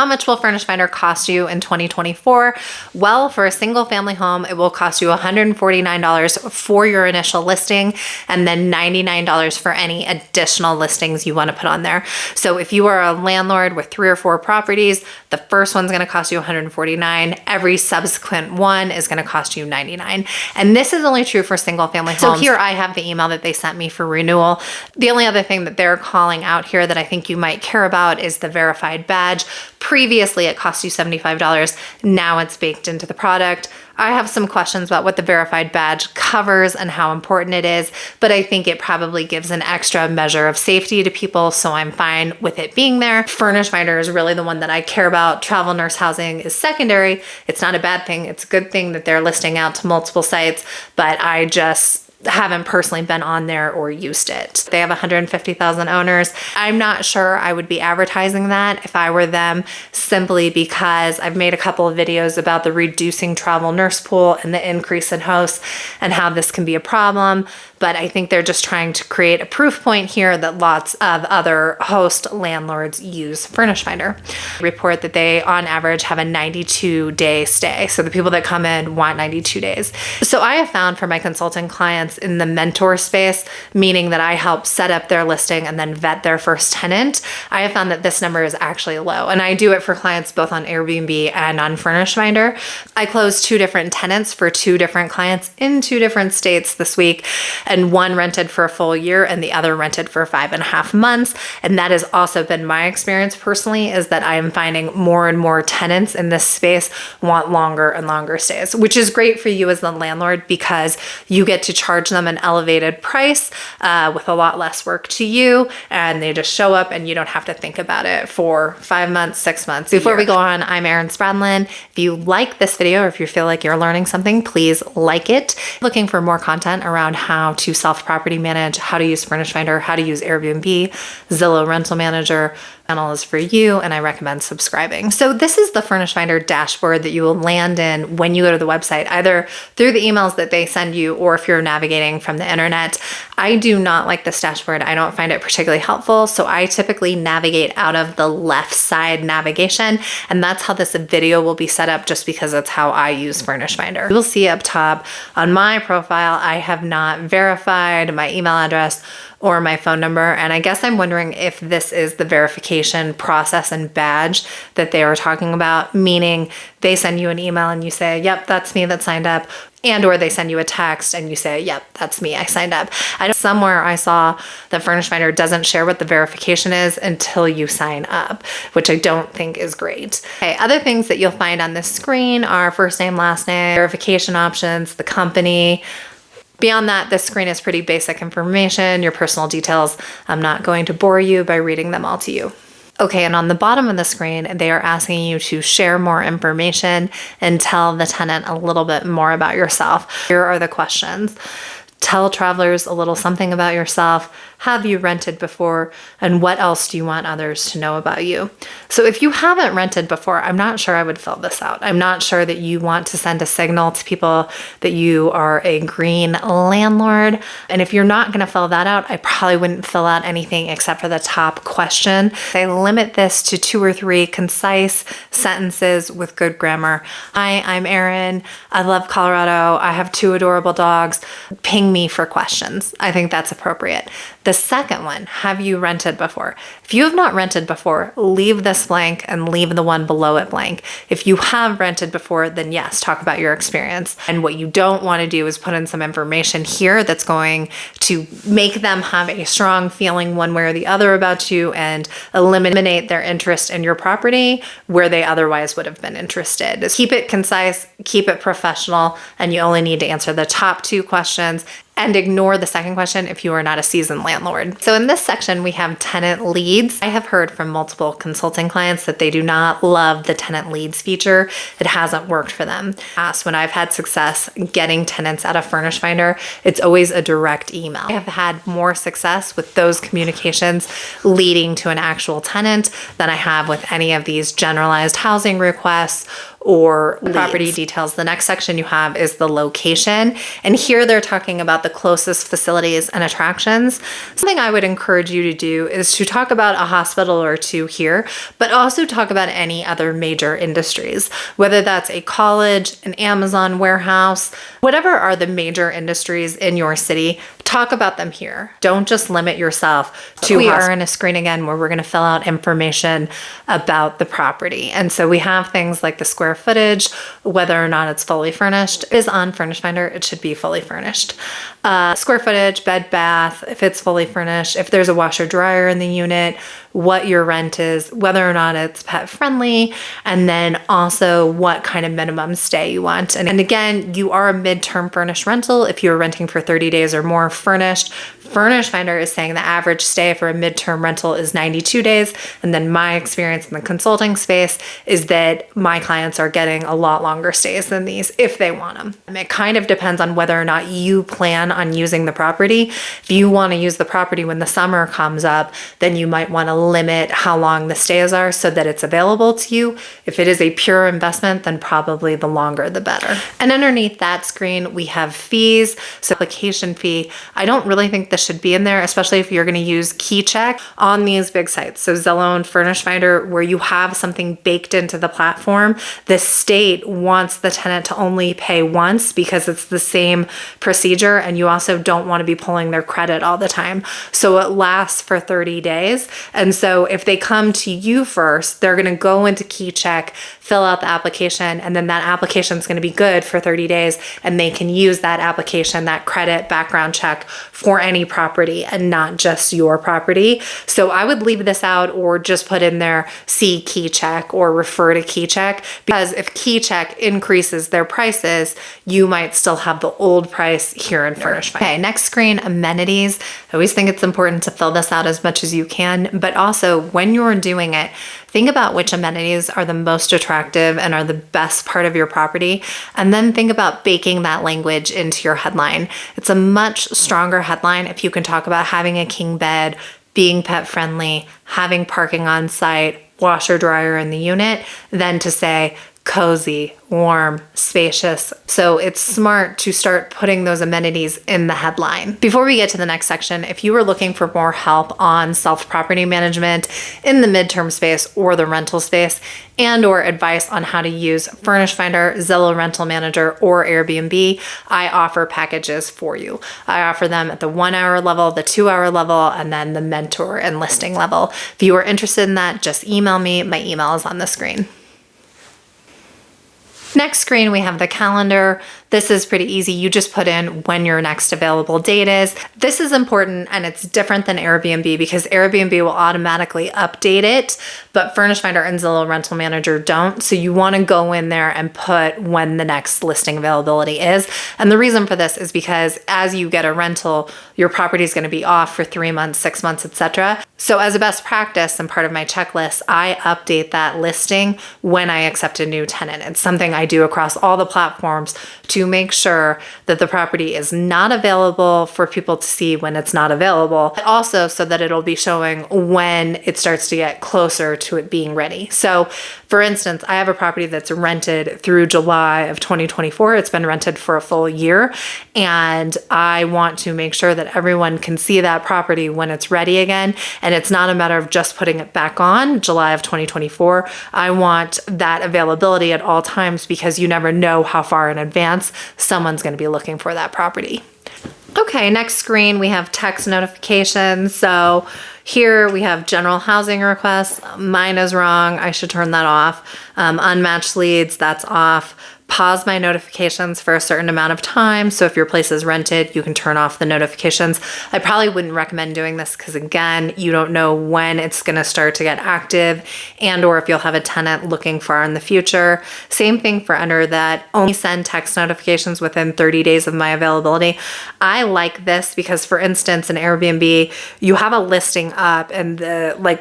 How much will Furnished Finder cost you in 2024? Well, for a single family home, it will cost you $149 for your initial listing and then $99 for any additional listings you want to put on there. So if you are a landlord with 3 or 4 properties, the first one's going to cost you $149. Every subsequent one is going to cost you $99. And this is only true for single family homes. So here I have the email that they sent me for renewal. The only other thing that they're calling out here that I think you might care about is the verified badge. Previously, it cost you $75. Now it's baked into the product. I have some questions about what the verified badge covers and how important it is, but I think it probably gives an extra measure of safety to people, so I'm fine with it being there. Furnished Finder is really the one that I care about. Travel nurse housing is secondary. It's not a bad thing. It's a good thing that they're listing out to multiple sites, but I just haven't personally been on there or used it. They have 150,000 owners. I'm not sure I would be advertising that if I were them, simply because I've made a couple of videos about the reducing travel nurse pool and the increase in hosts and how this can be a problem. But I think they're just trying to create a proof point here that lots of other host landlords use Furnished Finder. Report that they, on average, have a 92-day stay. So the people that come in want 92 days. So I have found for my consulting clients in the mentor space, meaning that I help set up their listing and then vet their first tenant, I have found that this number is actually low. And I do it for clients both on Airbnb and on Furnished Finder. I closed 2 different tenants for 2 different clients in 2 different states this week. And one rented for a full year and the other rented for 5.5 months. And that has also been my experience personally, is that I am finding more and more tenants in this space want longer and longer stays, which is great for you as the landlord because you get to charge them an elevated price with a lot less work to you, and they just show up and you don't have to think about it for 5 months, 6 months. Before we go on, I'm Erin Spradlin. If you like this video or if you feel like you're learning something, please like it. Looking for more content around how to self-property manage, how to use Furnished Finder, how to use Airbnb, Zillow Rental Manager, channel is for you, and I recommend subscribing. So this is the Furnished Finder dashboard that you will land in when you go to the website, either through the emails that they send you or if you're navigating from the internet. I do not like this dashboard. I don't find it particularly helpful, so I typically navigate out of the left side navigation, and that's how this video will be set up, just because that's how I use Furnished Finder. You will see up top on my profile, I have not verified my email address or my phone number. And I guess I'm wondering if this is the verification process and badge that they were talking about, meaning they send you an email and you say, yep, that's me that signed up. And or they send you a text and you say, yep, that's me, I signed up. Somewhere I saw that Furnished Finder doesn't share what the verification is until you sign up, which I don't think is great. Okay, other things that you'll find on this screen are first name, last name, verification options, the company. Beyond that, this screen is pretty basic information, your personal details. I'm not going to bore you by reading them all to you. Okay, and on the bottom of the screen, they are asking you to share more information and tell the tenant a little bit more about yourself. Here are the questions. Tell travelers a little something about yourself. Have you rented before? And what else do you want others to know about you? So if you haven't rented before, I'm not sure I would fill this out. I'm not sure that you want to send a signal to people that you are a green landlord. And if you're not going to fill that out, I probably wouldn't fill out anything except for the top question. I limit this to 2 or 3 concise sentences with good grammar. Hi, I'm Erin. I love Colorado. I have 2 adorable dogs. Ping me for questions. I think that's appropriate. The second one, have you rented before? If you have not rented before, leave this blank and leave the one below it blank. If you have rented before, then yes, talk about your experience. And what you don't want to do is put in some information here that's going to make them have a strong feeling one way or the other about you and eliminate their interest in your property where they otherwise would have been interested. Keep it concise, keep it professional, and you only need to answer the top 2 questions. And ignore the second question if you are not a seasoned landlord. So in this section, we have tenant leads. I have heard from multiple consulting clients that they do not love the tenant leads feature. It hasn't worked for them. When I've had success getting tenants out of Furnished Finder, it's always a direct email. I have had more success with those communications leading to an actual tenant than I have with any of these generalized housing requests or property details. The next section you have is the location. And here they're talking about the closest facilities and attractions. Something I would encourage you to do is to talk about a hospital or two here, but also talk about any other major industries, whether that's a college, an Amazon warehouse, whatever are the major industries in your city, talk about them here. Don't just limit yourself to we are in a screen again where we're going to fill out information about the property. And so we have things like the square footage, whether or not it's fully furnished. It is on Furnished Finder, it should be fully furnished. Square footage, bed, bath, if it's fully furnished, if there's a washer dryer in the unit, what your rent is, whether or not it's pet friendly, and then also what kind of minimum stay you want. And again, you are a midterm furnished rental if you're renting for 30 days or more furnished. Furnished Finder is saying the average stay for a midterm rental is 92 days. And then my experience in the consulting space is that my clients are getting a lot longer stays than these if they want them. And it kind of depends on whether or not you plan on using the property. If you want to use the property when the summer comes up, then you might want to limit how long the stays are so that it's available to you. If it is a pure investment, then probably the longer the better. And underneath that screen, we have fees. So application fee, I don't really think this should be in there, especially if you're going to use Keycheck on these big sites. So Zillow and Furnished Finder, where you have something baked into the platform, the state wants the tenant to only pay once because it's the same procedure, and you also don't want to be pulling their credit all the time. So it lasts for 30 days. And so if they come to you first, they're going to go into Keycheck, fill out the application, and then that application is going to be good for 30 days, and they can use that application, that credit background check for any property and not just your property. So I would leave this out or just put in there, see Keycheck or refer to Keycheck, because if Keycheck increases their prices, you might still have the old price here in Furnished Finder. Okay, next screen, amenities. I always think it's important to fill this out as much as you can, but also when you're doing it, think about which amenities are the most attractive and are the best part of your property, and then think about baking that language into your headline. It's a much stronger headline if you can talk about having a king bed, being pet friendly, having parking on site, washer dryer in the unit, than to say cozy, warm, spacious. So it's smart to start putting those amenities in the headline. Before we get to the next section, if you were looking for more help on self-property management in the midterm space or the rental space, and or advice on how to use Furnished Finder, Zillow Rental Manager, or Airbnb, I offer packages for you. I offer them at the 1 hour level, the 2 hour level, and then the mentor and listing level. If you are interested in that, just email me. My email is on the screen. Next screen, we have the calendar. This is pretty easy. You just put in when your next available date is. This is important, and it's different than Airbnb because Airbnb will automatically update it, but Furnished Finder and Zillow Rental Manager don't. So you want to go in there and put when the next listing availability is. And the reason for this is because as you get a rental, your property is going to be off for 3 months, 6 months, etc. So as a best practice and part of my checklist, I update that listing when I accept a new tenant. It's something I do across all the platforms to make sure that the property is not available for people to see when it's not available, but also so that it'll be showing when it starts to get closer to it being ready. So for instance, I have a property that's rented through July of 2024. It's been rented for a full year, and I want to make sure that everyone can see that property when it's ready again. And it's not a matter of just putting it back on July of 2024. I want that availability at all times because you never know how far in advance someone's going to be looking for that property. Okay, next screen, we have text notifications. So here we have general housing requests. Mine is wrong. I should turn that off. Unmatched leads, that's off. Pause my notifications for a certain amount of time. So if your place is rented, you can turn off the notifications. I probably wouldn't recommend doing this because again, you don't know when it's going to start to get active and or if you'll have a tenant looking far in the future. Same thing for under that, only send text notifications within 30 days of my availability. I like this because for instance, in Airbnb, you have a listing up and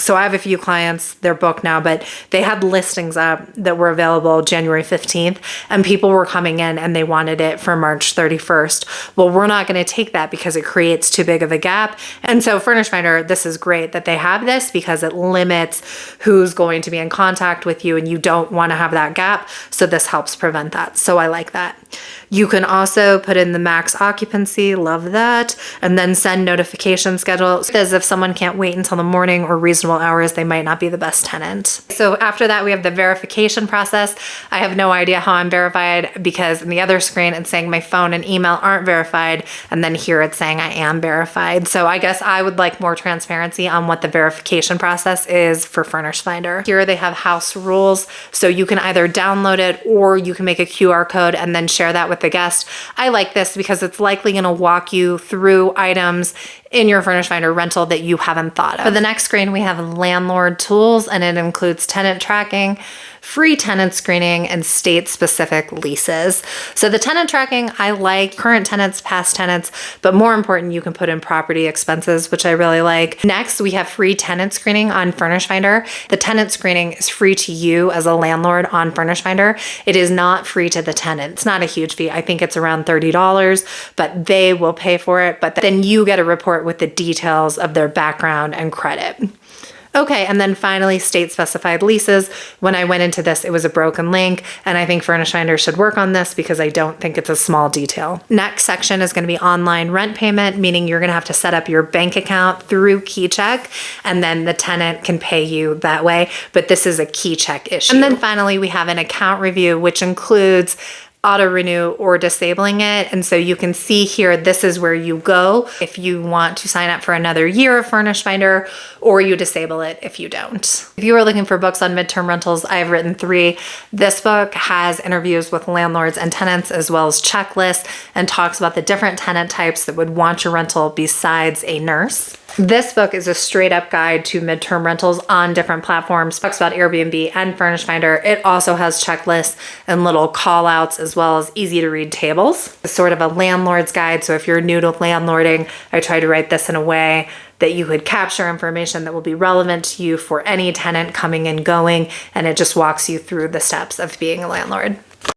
so I have a few clients, they're booked now, but they had listings up that were available January 15th and people were coming in and they wanted it for March 31st. Well, we're not going to take that because it creates too big of a gap. And so Furnished Finder, this is great that they have this because it limits who's going to be in contact with you and you don't want to have that gap. So this helps prevent that. So I like that. You can also put in the max occupancy, love that, and then send notification schedule. As if someone can't wait until the morning or reasonable hours, they might not be the best tenant. So after that, we have the verification process. I have no idea how I'm verified because in the other screen, it's saying my phone and email aren't verified. And then here it's saying I am verified. So I guess I would like more transparency on what the verification process is for Furnished Finder. Here they have house rules. So you can either download it or you can make a QR code and then share that with the guest. I like this because it's likely going to walk you through items in your Furnished Finder rental that you haven't thought of. For the next screen, we have landlord tools, and it includes tenant tracking, free tenant screening, and state-specific leases. So the tenant tracking, I like current tenants, past tenants, but more important, you can put in property expenses, which I really like. Next, we have free tenant screening on Furnished Finder. The tenant screening is free to you as a landlord on Furnished Finder. It is not free to the tenant. It's not a huge fee. I think it's around $30, but they will pay for it. But then you get a report with the details of their background and credit. Okay, and then finally, state-specified leases. When I went into this, it was a broken link, and I think Furnished Finder should work on this because I don't think it's a small detail. Next section is going to be online rent payment, meaning you're going to have to set up your bank account through Keycheck, and then the tenant can pay you that way, but this is a Keycheck issue. And then finally, we have an account review, which includes auto renew or disabling it. And so you can see here, this is where you go if you want to sign up for another year of Furnished Finder, or you disable it if you don't. If you are looking for books on midterm rentals, I have written 3. This book has interviews with landlords and tenants as well as checklists and talks about the different tenant types that would want your rental besides a nurse. This book is a straight up guide to midterm rentals on different platforms. Talks about Airbnb and Furnished Finder. It also has checklists and little call outs as well as easy to read tables. It's sort of a landlord's guide. So if you're new to landlording, I try to write this in a way that you could capture information that will be relevant to you for any tenant coming and going. And it just walks you through the steps of being a landlord.